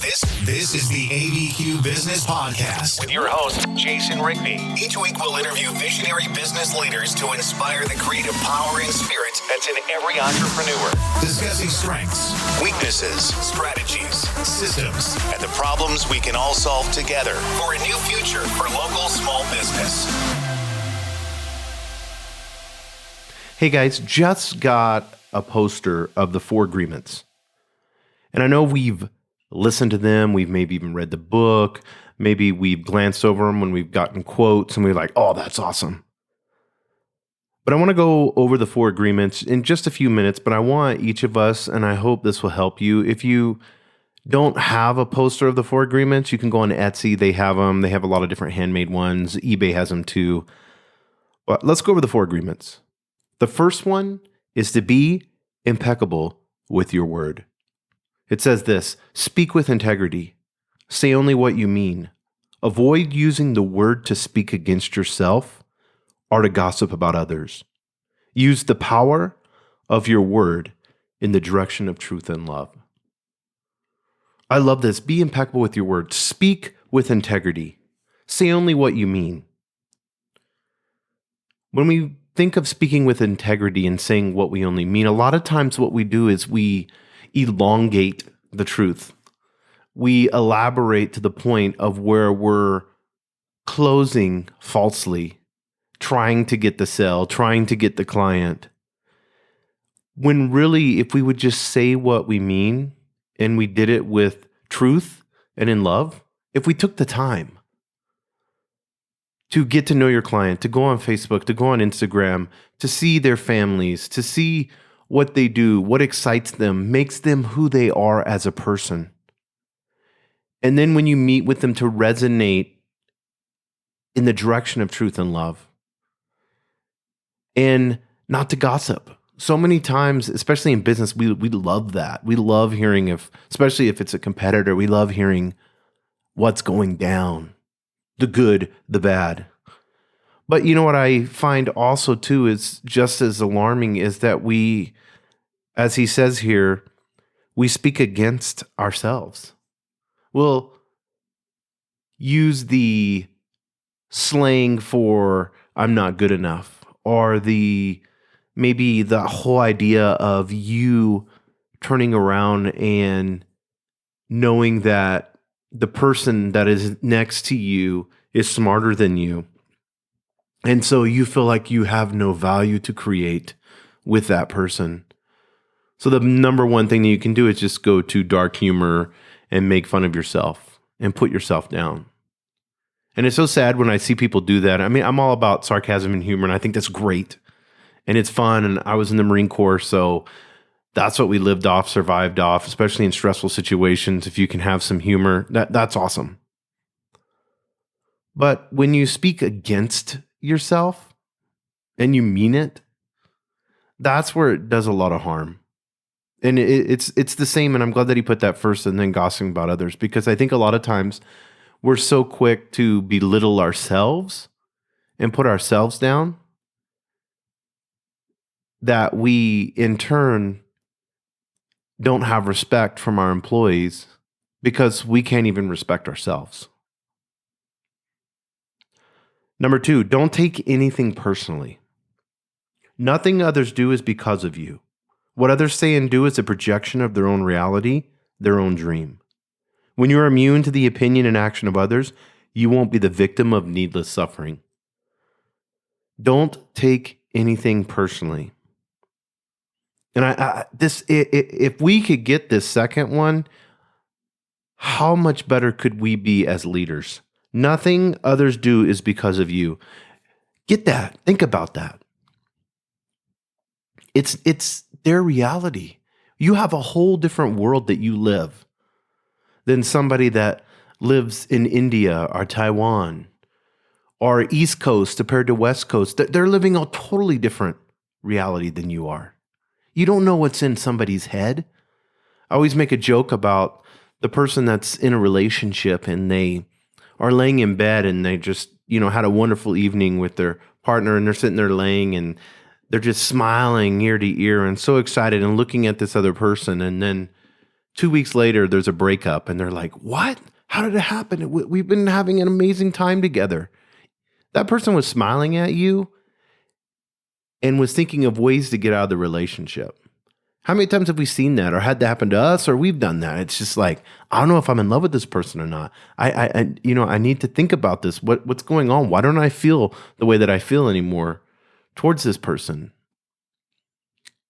This is the ABQ Business Podcast with your host, Jason Rigby. Each week we'll interview visionary business leaders to inspire the creative power and spirit That's in every entrepreneur. discussing strengths, weaknesses, strategies, systems, And the problems we can all solve together. for a new future for local small business. Hey guys, just got a poster of the 4 agreements. And I know we've listened to them, we've maybe even read the book, maybe we've glanced over them when we've gotten quotes and we're like, oh, that's awesome. But I want to go over the 4 agreements in just a few minutes, but I want each of us, and I hope this will help you. If you don't have a poster of the 4 agreements, you can go on Etsy. They have them. They have a lot of different handmade ones. eBay has them too. But let's go over the 4 agreements. The first one is to be impeccable with your word. It says this: speak with integrity. Say only what you mean. Avoid using the word to speak against yourself or to gossip about others. Use the power of your word in the direction of truth and love. I love this. Be impeccable with your word. Speak with integrity. Say only what you mean. When we think of speaking with integrity and saying what we only mean, a lot of times what we do is we elongate the truth. We elaborate to the point of where we're closing falsely, trying to get the sale, trying to get the client. When really, if we would just say what we mean and we did it with truth and in love, if we took the time to get to know your client, to go on Facebook, to go on Instagram, to see their families, to see what they do, what excites them, makes them who they are as a person. And then when you meet with them, to resonate in the direction of truth and love. And not to gossip. So many times, especially in business, we love that. We love hearing, especially if it's a competitor, we love hearing what's going down, the good, the bad. But you know what I find also too is just as alarming is that we, as he says here, we speak against ourselves. We'll use the slang for I'm not good enough, or maybe the whole idea of you turning around and knowing that the person that is next to you is smarter than you. And so you feel like you have no value to create with that person. So the number one thing that you can do is just go to dark humor and make fun of yourself and put yourself down. And it's so sad when I see people do that. I mean, I'm all about sarcasm and humor, and I think that's great. And it's fun. And I was in the Marine Corps, so that's what we lived off, survived off, especially in stressful situations. If you can have some humor, that's awesome. But when you speak against yourself and you mean it, that's where it does a lot of harm. And it's the same, and I'm glad that he put that first and then gossiping about others, because I think a lot of times we're so quick to belittle ourselves and put ourselves down that we, in turn, don't have respect from our employees because we can't even respect ourselves. Number 2, don't take anything personally. Nothing others do is because of you. What others say and do is a projection of their own reality, their own dream. When you're immune to the opinion and action of others, you won't be the victim of needless suffering. Don't take anything personally. And if we could get this second one, how much better could we be as leaders? Nothing others do is because of you. Get that. Think about that. It's their reality. You have a whole different world that you live than somebody that lives in India or Taiwan or East Coast compared to West Coast. They're living a totally different reality than you are. You don't know what's in somebody's head. I always make a joke about the person that's in a relationship and they are laying in bed and they just, had a wonderful evening with their partner and they're sitting there laying and they're just smiling ear to ear and so excited and looking at this other person. And then 2 weeks later, there's a breakup and they're like, what? How did it happen? We've been having an amazing time together. That person was smiling at you and was thinking of ways to get out of the relationship. How many times have we seen that or had that happen to us or we've done that? It's just like, I don't know if I'm in love with this person or not. I need to think about this. What's going on? Why don't I feel the way that I feel anymore towards this person?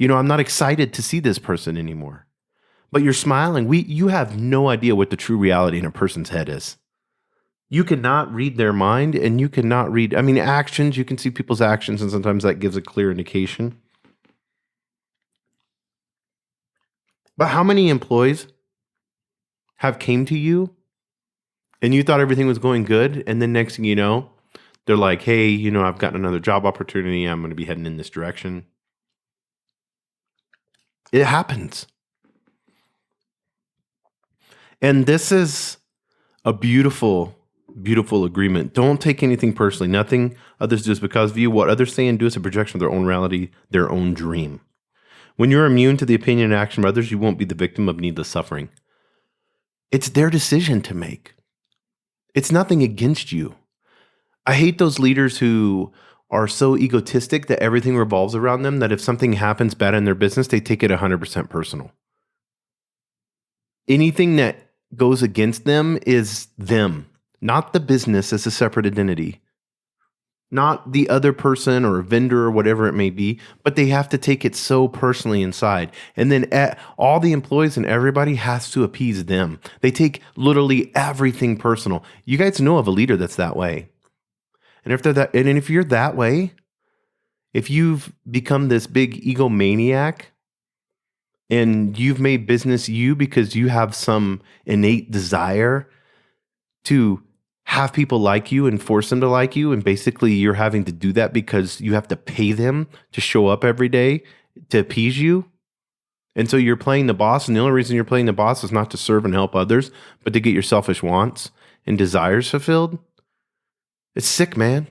I'm not excited to see this person anymore. But you're smiling. You have no idea what the true reality in a person's head is. You cannot read their mind and you cannot read, actions. You can see people's actions and sometimes that gives a clear indication. But how many employees have came to you and you thought everything was going good, and then next thing you know, they're like, hey, I've gotten another job opportunity. I'm going to be heading in this direction. It happens. And this is a beautiful, beautiful agreement. Don't take anything personally. Nothing others do is because of you. What others say and do is a projection of their own reality, their own dream. When you're immune to the opinion and action of others, you won't be the victim of needless suffering. It's their decision to make. It's nothing against you. I hate those leaders who are so egotistic that everything revolves around them, that if something happens bad in their business, they take it 100% personal. Anything that goes against them is them, not the business as a separate identity. Not the other person or vendor or whatever it may be, but they have to take it so personally inside. And then all the employees and everybody has to appease them. They take literally everything personal. You guys know of a leader that's that way. And if you're that way, if you've become this big egomaniac and you've made business you because you have some innate desire to have people like you and force them to like you, and basically you're having to do that because you have to pay them to show up every day to appease you. And so you're playing the boss, and the only reason you're playing the boss is not to serve and help others, but to get your selfish wants and desires fulfilled. It's sick, man.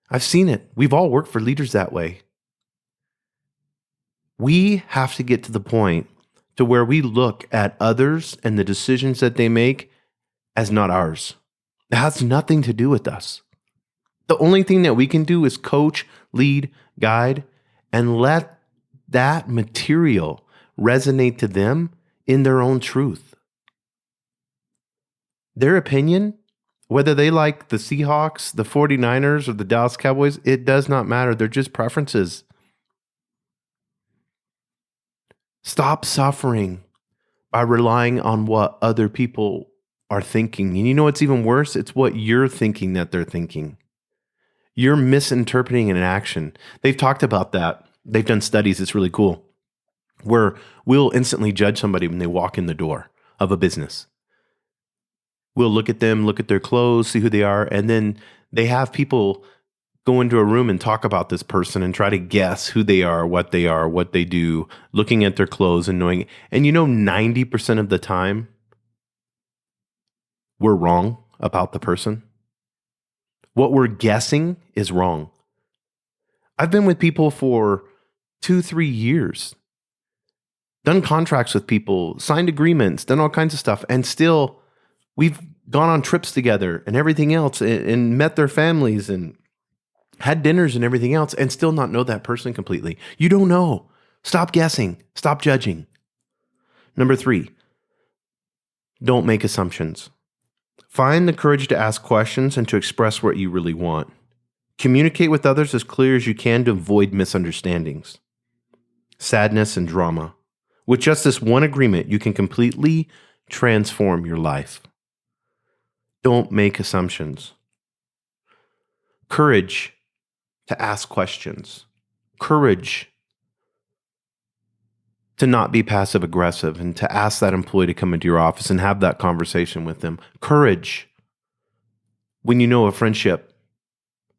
I've seen it. We've all worked for leaders that way. We have to get to the point to where we look at others and the decisions that they make as not ours. It has nothing to do with us. The only thing that we can do is coach, lead, guide, and let that material resonate to them in their own truth. Their opinion, whether they like the Seahawks, the 49ers, or the Dallas Cowboys, it does not matter. They're just preferences. Stop suffering by relying on what other people are thinking. And you know what's even worse? It's what you're thinking that they're thinking. You're misinterpreting an action. They've talked about that. They've done studies. It's really cool. Where we'll instantly judge somebody when they walk in the door of a business. We'll look at them, look at their clothes, see who they are, and then they have people go into a room and talk about this person and try to guess who they are, what they do, looking at their clothes and knowing. And 90% of the time, we're wrong about the person. What we're guessing is wrong. I've been with people for 2-3 years, done contracts with people, signed agreements, done all kinds of stuff, and still we've gone on trips together and everything else and met their families and had dinners and everything else and still not know that person completely. You don't know. Stop guessing. Stop judging. Number 3, don't make assumptions. Find the courage to ask questions and to express what you really want. Communicate with others as clear as you can to avoid misunderstandings, sadness, and drama. With just this one agreement, you can completely transform your life. Don't make assumptions. Courage to ask questions. Courage to not be passive aggressive and to ask that employee to come into your office and have that conversation with them. Courage when you know a friendship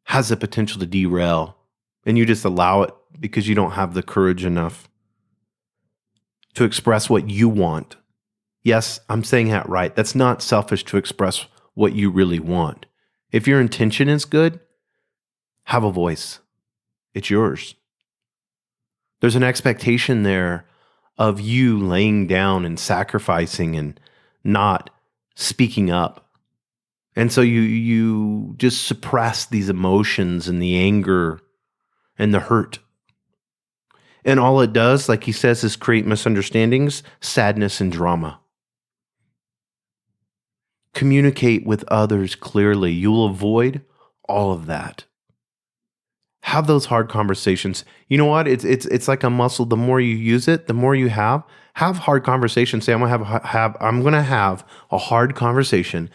has the potential to derail and you just allow it because you don't have the courage enough to express what you want. Yes, I'm saying that right. That's not selfish to express what you really want. If your intention is good, have a voice. It's yours. There's an expectation there of you laying down and sacrificing and not speaking up. And so you just suppress these emotions and the anger and the hurt. And all it does, like he says, is create misunderstandings, sadness, and drama. Communicate with others clearly. You will avoid all of that. Have those hard conversations. You know what? It's like a muscle. The more you use it, the more you have hard conversations. Say, I'm gonna have a hard conversation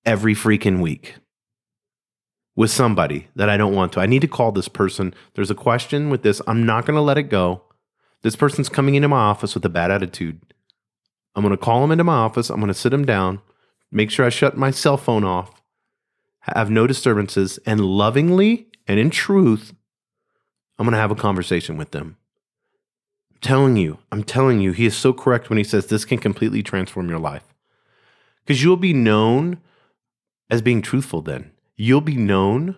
every freaking week with somebody that I don't want to. I need to call this person. There's a question with this. I'm not gonna let it go. This person's coming into my office with a bad attitude. I'm gonna call him into my office. I'm gonna sit him down, make sure I shut my cell phone off, have no disturbances, and lovingly and in truth, I'm going to have a conversation with them. I'm telling you, he is so correct when he says this can completely transform your life. Because you'll be known as being truthful then. You'll be known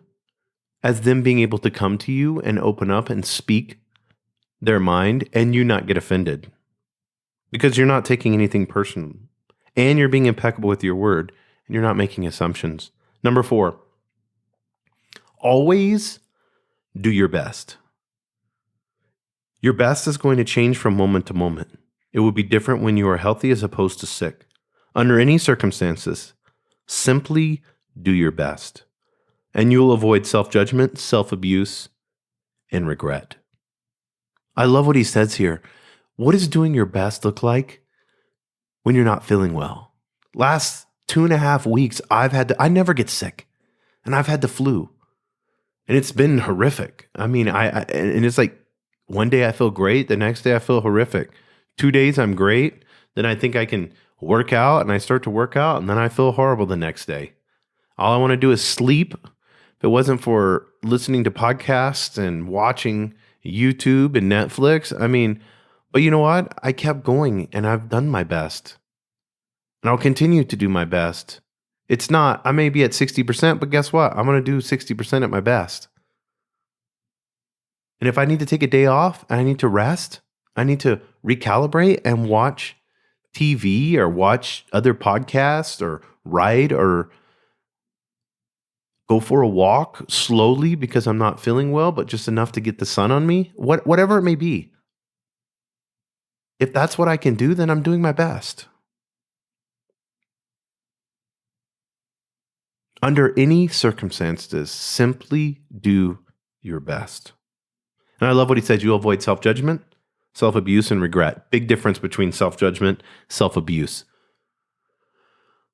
as them being able to come to you and open up and speak their mind and you not get offended. Because you're not taking anything personal. And you're being impeccable with your word and you're not making assumptions. Number 4. Always do your best. Your best is going to change from moment to moment. It will be different when you are healthy as opposed to sick. Under any circumstances, simply do your best. And you will avoid self-judgment, self-abuse, and regret. I love what he says here. What does doing your best look like when you're not feeling well? Last 2.5 weeks, I never get sick, and I've had the flu. And it's been horrific. I mean, and it's like one day I feel great. The next day I feel horrific. 2 days I'm great. Then I think I can work out and I start to work out and then I feel horrible the next day. All I want to do is sleep. If it wasn't for listening to podcasts and watching YouTube and Netflix, but you know what? I kept going and I've done my best. And I'll continue to do my best. It's not, I may be at 60%, but guess what? I'm going to do 60% at my best. And if I need to take a day off and I need to rest, I need to recalibrate and watch TV or watch other podcasts or write or go for a walk slowly because I'm not feeling well, but just enough to get the sun on me, whatever it may be. If that's what I can do, then I'm doing my best. Under any circumstances, simply do your best. And I love what he said. You'll avoid self-judgment, self-abuse, and regret. Big difference between self-judgment, self-abuse.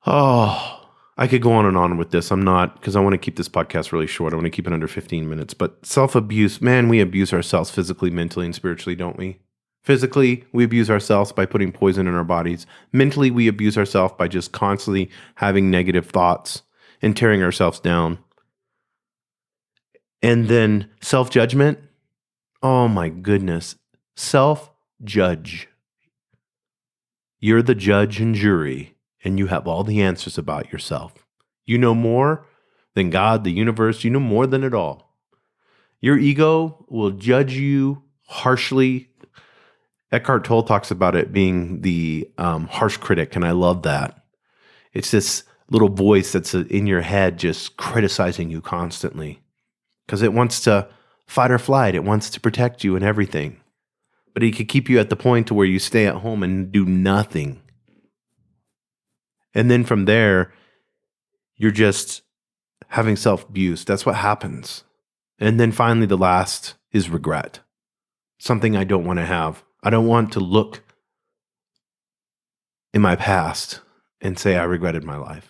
Oh, I could go on and on with this. I'm not, because I want to keep this podcast really short. I want to keep it under 15 minutes. But self-abuse, man, we abuse ourselves physically, mentally, and spiritually, don't we? Physically, we abuse ourselves by putting poison in our bodies. Mentally, we abuse ourselves by just constantly having negative thoughts and tearing ourselves down. And then self-judgment. Oh my goodness. Self-judge. You're the judge and jury, and you have all the answers about yourself. You know more than God, the universe. You know more than it all. Your ego will judge you harshly. Eckhart Tolle talks about it being the harsh critic, and I love that. It's this little voice that's in your head just criticizing you constantly because it wants to fight or flight. It wants to protect you and everything. But it could keep you at the point to where you stay at home and do nothing. And then from there, you're just having self-abuse. That's what happens. And then finally, the last is regret. Something I don't want to have. I don't want to look in my past and say I regretted my life.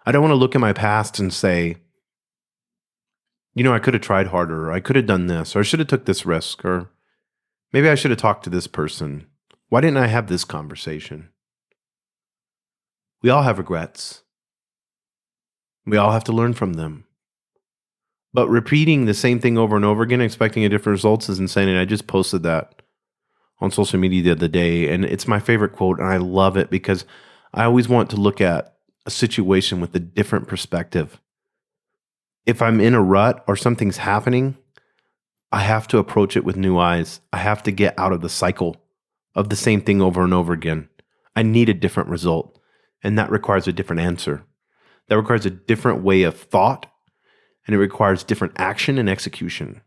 I don't want to look in my past and say, I could have tried harder, or I could have done this, or I should have took this risk, or maybe I should have talked to this person. Why didn't I have this conversation? We all have regrets. We all have to learn from them. But repeating the same thing over and over again, expecting a different results is insane. And I just posted that on social media the other day, and it's my favorite quote, and I love it because I always want to look at a situation with a different perspective. If I'm in a rut or something's happening, I have to approach it with new eyes. I have to get out of the cycle of the same thing over and over again. I need a different result. And that requires a different answer. That requires a different way of thought. And it requires different action and execution.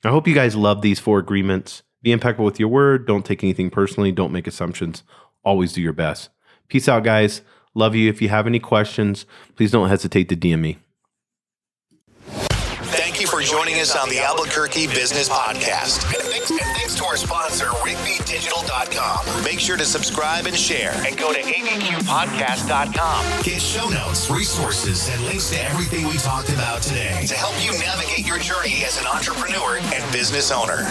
I hope you guys love these 4 agreements. Be impeccable with your word. Don't take anything personally. Don't make assumptions. Always do your best. Peace out, guys. Love you. If you have any questions, please don't hesitate to DM me. Thank you for joining us on the Albuquerque Business Podcast. And thanks to our sponsor, RigbyDigital.com. Make sure to subscribe and share, and go to abqpodcast.com. Get show notes, resources, and links to everything we talked about today to help you navigate your journey as an entrepreneur and business owner.